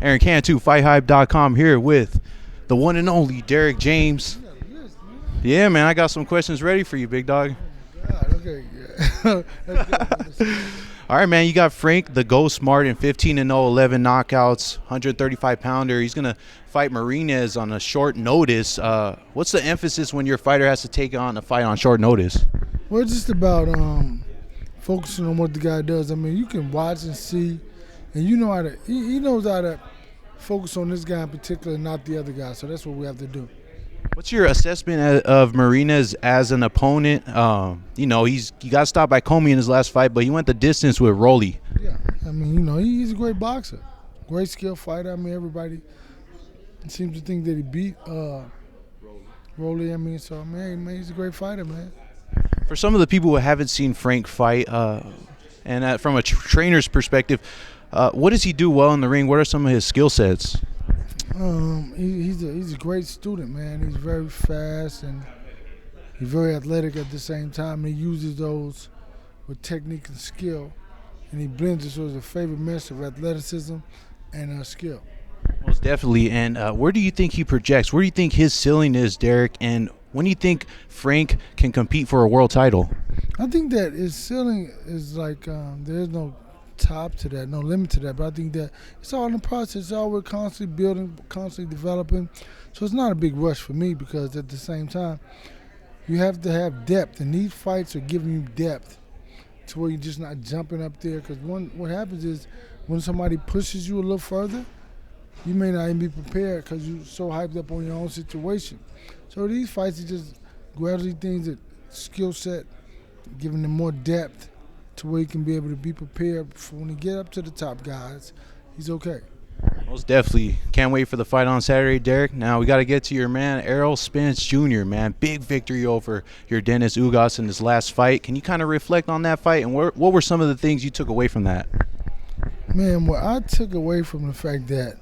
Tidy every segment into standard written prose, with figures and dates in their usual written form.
Aaron Cantu, FightHype.com, here with the one and only Derrick James. Yeah, man, I got some questions ready for you, big dog. God, okay, yeah. Let's go. All right, man, you got Frank the Ghost Martin, 15-0, 11 knockouts, 135-pounder. He's going to fight Marinas on a short notice. What's the emphasis when your fighter has to take on a fight on short notice? Well, it's just about focusing on what the guy does. I mean, you can watch and see, and you know how to. He knows how to focus on this guy in particular, not the other guy. So that's what we have to do. What's your assessment of Marinas as an opponent? You know, he got stopped by Comey in his last fight, but he went the distance with Rolly. Yeah, I mean, you know, he's a great boxer, great skill fighter. I mean, everybody seems to think that he beat Rolly. I mean, so I mean, he's a great fighter, man. For some of the people who haven't seen Frank fight, and from a trainer's perspective, what does he do well in the ring? What are some of his skill sets? He's a great student, man. He's very fast and he's very athletic at the same time. He uses those with technique and skill, and he blends it so it's a favorite mix of athleticism and skill. Most definitely. And where do you think he projects? Where do you think his ceiling is, Derrick? And when do you think Frank can compete for a world title? I think that his ceiling is like there's no top to that, no limit to that. But I think that it's all in the process. It's all we're constantly building, constantly developing. So it's not a big rush for me because at the same time, you have to have depth. And these fights are giving you depth to where you're just not jumping up there. Because what happens is when somebody pushes you a little further, you may not even be prepared because you're so hyped up on your own situation. So these fights are just gradually things that skill set, giving them more depth to where he can be able to be prepared for when he get up to the top guys, he's okay. Most definitely. Can't wait for the fight on Saturday, Derrick. Now we got to get to your man, Errol Spence Jr., man. Big victory over your Dennis Ugas in his last fight. Can you kind of reflect on that fight, and what were some of the things you took away from that? Man, what I took away from the fact that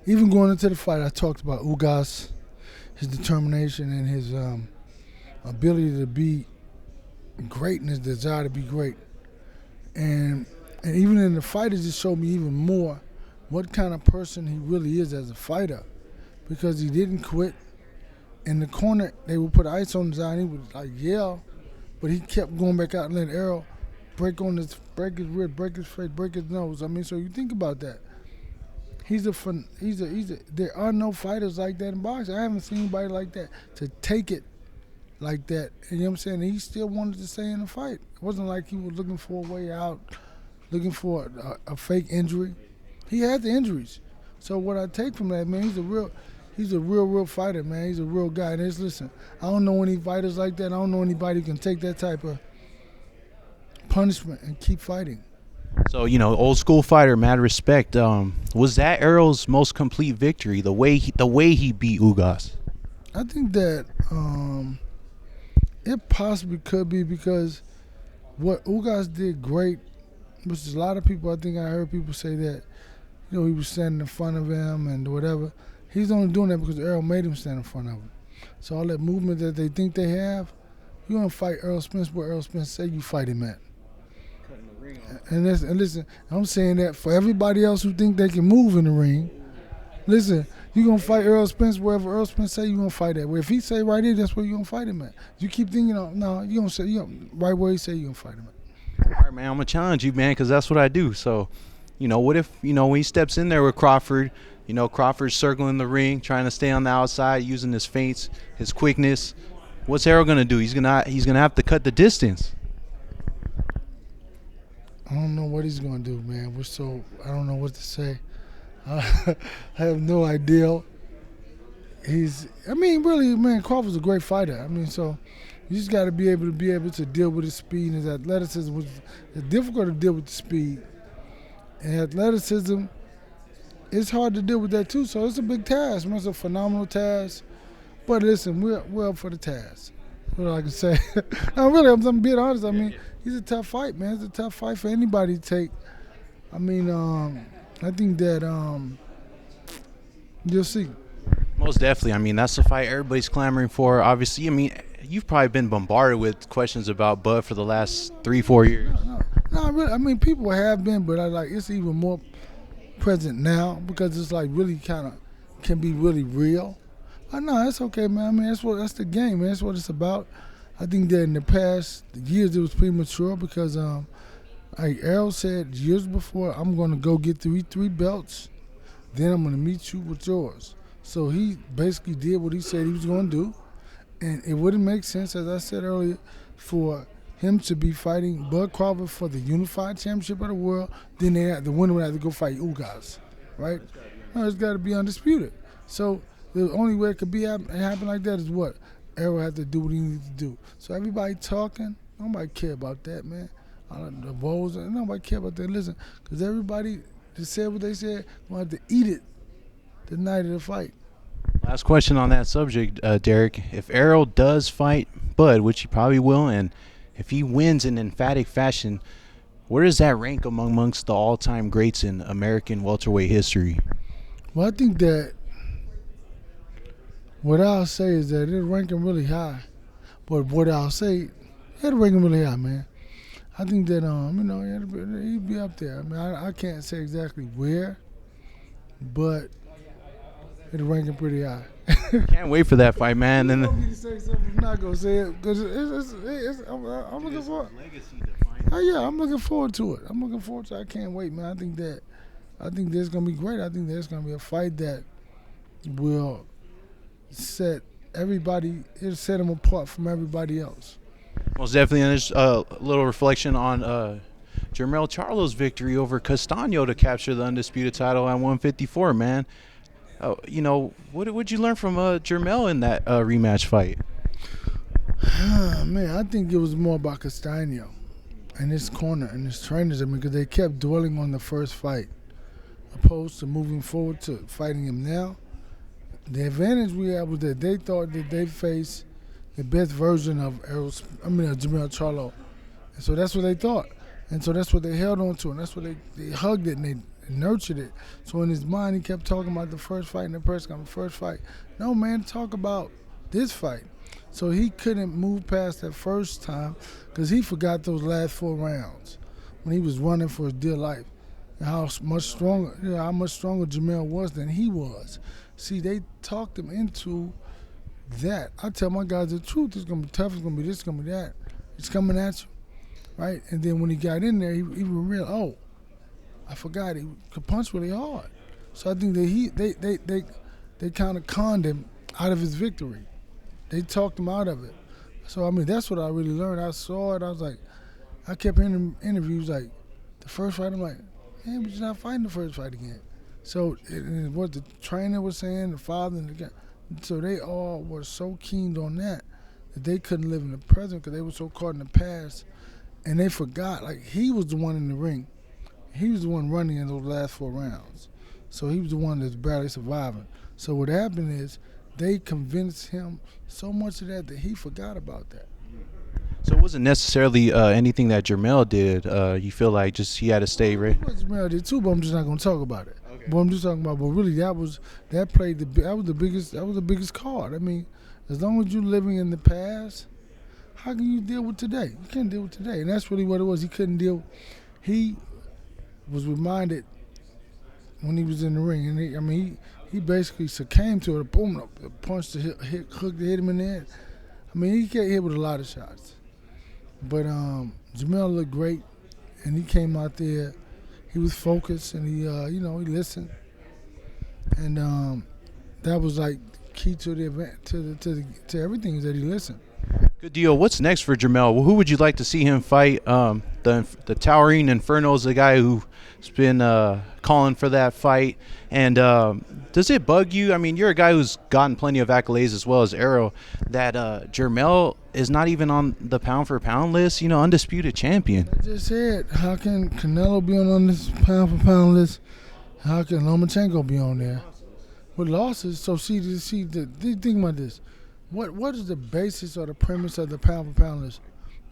even going into the fight, I talked about Ugas, his determination and his ability to be great and his desire to be great. And even in the fight, it just showed me even more what kind of person he really is as a fighter, because he didn't quit. In the corner, they would put ice on his eye and he would like yell, but he kept going back out and let Errol break his rib, break his face, break his nose. I mean, so you think about that. There are no fighters like that in boxing. I haven't seen anybody like that to take it like that. And you know what I'm saying? He still wanted to stay in the fight. It wasn't like he was looking for a way out, looking for a fake injury. He had the injuries. So what I take from that, man, he's a real fighter, man. He's a real guy. And listen, I don't know any fighters like that. I don't know anybody who can take that type of punishment and keep fighting. So, you know, old school fighter, mad respect. Was that Errol's most complete victory, the way he beat Ugas? I think that it possibly could be, because what Ugas did great, which is a lot of people, I think I heard people say that, you know, he was standing in front of him and whatever. He's only doing that because Errol made him stand in front of him. So all that movement that they think they have, you want to fight Errol Spence where Errol Spence say you fight him at. And listen, I'm saying that for everybody else who think they can move in the ring. Listen, you're going to fight Errol Spence wherever Errol Spence say you're going to fight at. Well, if he say right here, that's where you're going to fight him at. You keep thinking, no, you're going to say, right where he say you're going to fight him at. All right, man, I'm going to challenge you, man, because that's what I do. So, you know, what if, you know, when he steps in there with Crawford, you know, Crawford's circling the ring, trying to stay on the outside, using his feints, his quickness. What's Errol going to do? He's gonna have to cut the distance. I don't know what he's going to do, man. I don't know what to say. I have no idea. Really, man, Crawford's a great fighter. I mean, so you just got to be able to deal with his speed and his athleticism, which is difficult to deal with the speed. And athleticism, it's hard to deal with that too. So it's a big task, man. It's a phenomenal task. But listen, we're up for the task. What I can say. No, really, I'm being honest. I mean, he's a tough fight, man. It's a tough fight for anybody to take. I mean, I think that you'll see. Most definitely. I mean, that's the fight everybody's clamoring for. Obviously, I mean, you've probably been bombarded with questions about Bud for the last 3-4 years. No, really. I mean, people have been, but it's even more present now because it's like really kind of can be really real. But no, that's okay, man. I mean, that's the game, man. That's what it's about. I think that in the past years it was premature because, like Errol said years before, I'm going to go get three belts, then I'm going to meet you with yours. So he basically did what he said he was going to do, and it wouldn't make sense, as I said earlier, for him to be fighting Bud Crawford for the unified championship of the world. Then the winner would have to go fight Ugas, right? No, it's got to be undisputed. So the only way it could be happen like that is what? Errol had to do what he needed to do. So everybody talking, nobody care about that, man. The votes, nobody care about that. Listen, because everybody just said what they said, going to have to eat it the night of the fight. Last question on that subject, Derrick. If Errol does fight Bud, which he probably will, and if he wins in emphatic fashion, where does that rank amongst the all-time greats in American welterweight history? Well, I think that what I'll say is that it'll rank him really high. But what I'll say, it'll rank him really high, man. I think that, he'd be up there. I mean, I can't say exactly where, but it'll rank him pretty high. Can't wait for that fight, man. You want me to say something, I'm not going to say it because I'm looking forward. Oh, yeah, I'm looking forward to it. I can't wait, man. I think there's going to be great. I think there's going to be a fight that will set it'll set him apart from everybody else. Most definitely, and there's a little reflection on Jermell Charlo's victory over Castaño to capture the undisputed title at 154, man. What would you learn from Jermell in that rematch fight? Man, I think it was more about Castaño and his corner and his trainers, because they kept dwelling on the first fight opposed to moving forward to fighting him now. The advantage we had was that they thought that they faced the best version of Jermell Charlo. And so that's what they thought. And so that's what they held on to, and that's what they hugged it and they nurtured it. So in his mind, he kept talking about the first fight in the press conference, first fight. No, man, talk about this fight. So he couldn't move past that first time because he forgot those last 4 rounds when he was running for his dear life and how much stronger Jermell was than he was. See, they talked him into that. I tell my guys the truth. It's going to be tough. It's going to be this. It's going to be that. It's coming at you, right? And then when he got in there, he realized, I forgot he could punch really hard. So I think that they kind of conned him out of his victory. They talked him out of it. So, I mean, that's what I really learned. I saw it. I was like, I kept hearing interviews like, the first fight, I'm like, man, but you're not fighting the first fight again. So what the trainer was saying, the father, and the guy, so they all were so keen on that they couldn't live in the present because they were so caught in the past, and they forgot, like, he was the one in the ring. He was the one running in those last 4 rounds. So he was the one that's barely surviving. So what happened is they convinced him so much of that he forgot about that. So it wasn't necessarily anything that Jermell did. You feel like just he had to stay ready? Jermell did too, but I'm just not going to talk about it. Okay. But I'm just talking about, but really that was the biggest card. I mean, as long as you're living in the past, how can you deal with today? You can't deal with today, and that's really what it was. He couldn't deal. He was reminded when he was in the ring, and he basically succumbed to it. Boom, a punch to hook to hit him in the head. I mean, he got hit with a lot of shots. But Jermell looked great, and he came out there. He was focused, and he listened, and that was like key to the event, to everything, is that he listened. Good deal. What's next for Jermell? Who would you like to see him fight? The Towering Inferno is the guy who's been calling for that fight. And does it bug you? I mean, you're a guy who's gotten plenty of accolades as well as Errol, that Jermell is not even on the pound-for-pound list, undisputed champion. I just said, how can Canelo be on this pound-for-pound list? How can Lomachenko be on there? With losses, so think about this. What is the basis or the premise of the pound-for-pound list?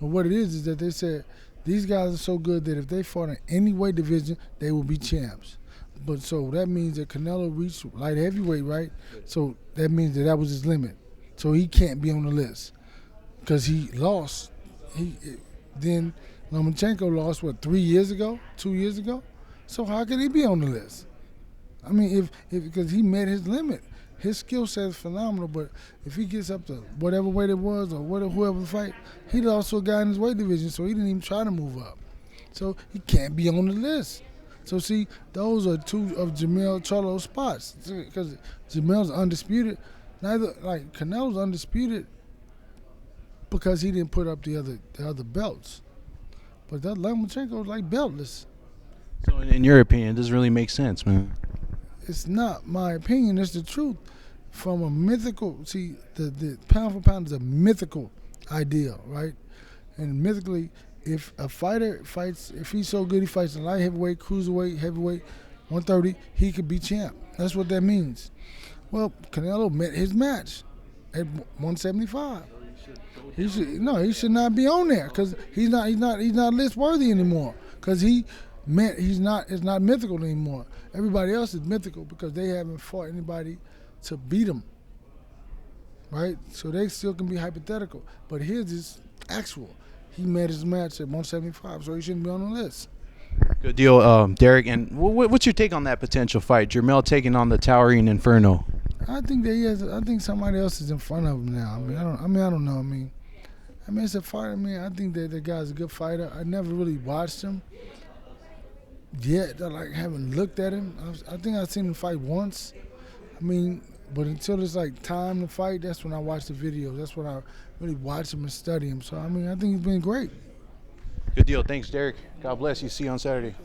But what it is that they said these guys are so good that if they fought in any weight division, they will be champs. But so that means that Canelo reached light heavyweight, right? So that means that was his limit. So he can't be on the list because he lost. Then Lomachenko lost, 2 years ago? So how can he be on the list? I mean, if because he met his limit. His skill set is phenomenal, but if he gets up to whatever weight it was or whoever the fight, he lost to a guy in his weight division, so he didn't even try to move up. So he can't be on the list. So see, those are two of Jermell Charlo's spots because Jermell's undisputed. Neither like Canelo's undisputed because he didn't put up the other belts, but that Lomachenko's like beltless. So in your opinion, it doesn't really make sense, man. It's not my opinion. It's the truth. From a mythical, see, the pound for pound is a mythical ideal, right? And mythically, if a fighter fights, if he's so good, he fights in light heavyweight, cruiserweight, heavyweight, 130, he could be champ. That's what that means. Well, Canelo met his match at 175. He should not be on there because he's not list worthy anymore. Because it's not mythical anymore. Everybody else is mythical because they haven't fought anybody to beat them, right? So they still can be hypothetical, but his is actual. He met his match at 175, so he shouldn't be on the list. Good deal, Derrick. And what's your take on that potential fight? Jermell taking on the towering Inferno. I think I think somebody else is in front of him now. I don't know. I mean, it's a fight. I think that the guy's a good fighter. I never really watched him yet. I haven't looked at him. I think I've seen him fight once. But until it's like time to fight, that's when I watch the videos. That's when I really watch him and study him. So I think he's been great. Good deal. Thanks, Derrick. God bless you. See you on Saturday.